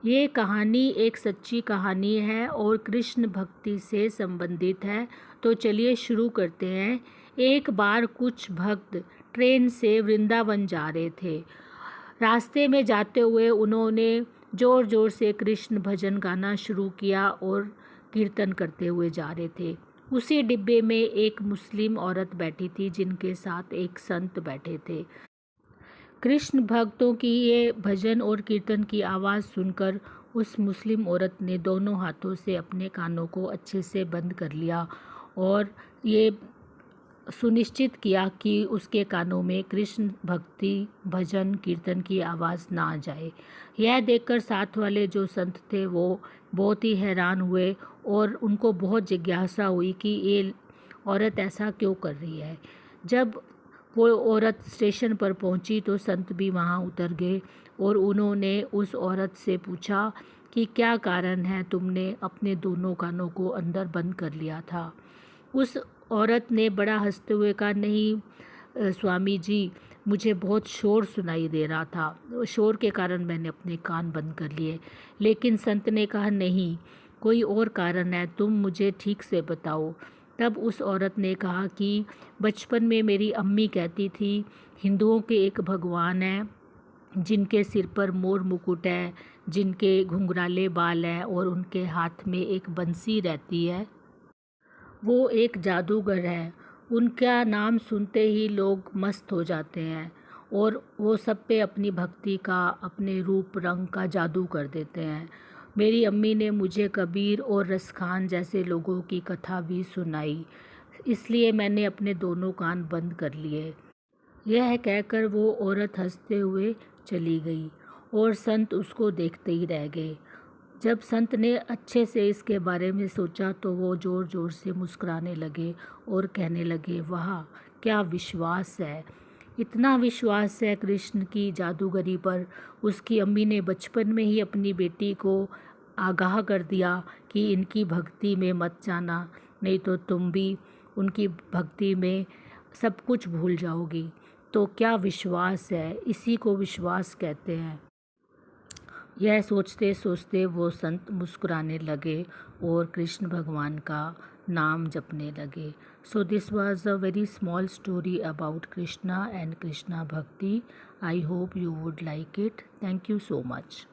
ये कहानी एक सच्ची कहानी है और कृष्ण भक्ति से संबंधित है। तो चलिए शुरू करते हैं। एक बार कुछ भक्त ट्रेन से वृंदावन जा रहे थे। रास्ते में जाते हुए उन्होंने ज़ोर ज़ोर से कृष्ण भजन गाना शुरू किया और कीर्तन करते हुए जा रहे थे। उसी डिब्बे में एक मुस्लिम औरत बैठी थी जिनके साथ एक संत बैठे थे। कृष्ण भक्तों की ये भजन और कीर्तन की आवाज़ सुनकर उस मुस्लिम औरत ने दोनों हाथों से अपने कानों को अच्छे से बंद कर लिया और ये सुनिश्चित किया कि उसके कानों में कृष्ण भक्ति भजन कीर्तन की आवाज़ ना आ जाए। यह देखकर साथ वाले जो संत थे वो बहुत ही हैरान हुए और उनको बहुत जिज्ञासा हुई कि ये औरत ऐसा क्यों कर रही है। जब वो औरत स्टेशन पर पहुंची तो संत भी वहां उतर गए और उन्होंने उस औरत से पूछा कि क्या कारण है तुमने अपने दोनों कानों को अंदर बंद कर लिया था। उस औरत ने बड़ा हंसते हुए कहा, नहीं स्वामी जी, मुझे बहुत शोर सुनाई दे रहा था, शोर के कारण मैंने अपने कान बंद कर लिए। लेकिन संत ने कहा, नहीं, कोई और कारण है, तुम मुझे ठीक से बताओ। तब उस औरत ने कहा कि बचपन में मेरी अम्मी कहती थी हिंदुओं के एक भगवान है जिनके सिर पर मोर मुकुट है, जिनके घुंघराले बाल हैं और उनके हाथ में एक बंसी रहती है। वो एक जादूगर है। उनका नाम सुनते ही लोग मस्त हो जाते हैं और वो सब पे अपनी भक्ति का, अपने रूप रंग का जादू कर देते हैं। मेरी अम्मी ने मुझे कबीर और रसखान जैसे लोगों की कथा भी सुनाई, इसलिए मैंने अपने दोनों कान बंद कर लिए। यह कहकर वो औरत हंसते हुए चली गई और संत उसको देखते ही रह गए। जब संत ने अच्छे से इसके बारे में सोचा तो वो ज़ोर ज़ोर से मुस्कुराने लगे और कहने लगे, वाह क्या विश्वास है, इतना विश्वास है कृष्ण की जादूगरी पर। उसकी अम्मी ने बचपन में ही अपनी बेटी को आगाह कर दिया कि इनकी भक्ति में मत जाना, नहीं तो तुम भी उनकी भक्ति में सब कुछ भूल जाओगी। तो क्या विश्वास है, इसी को विश्वास कहते हैं। यह सोचते सोचते वो संत मुस्कुराने लगे और कृष्ण भगवान का नाम जपने लगे। So this was a very small story about Krishna and Krishna भक्ति। I hope you would like it. Thank you so much.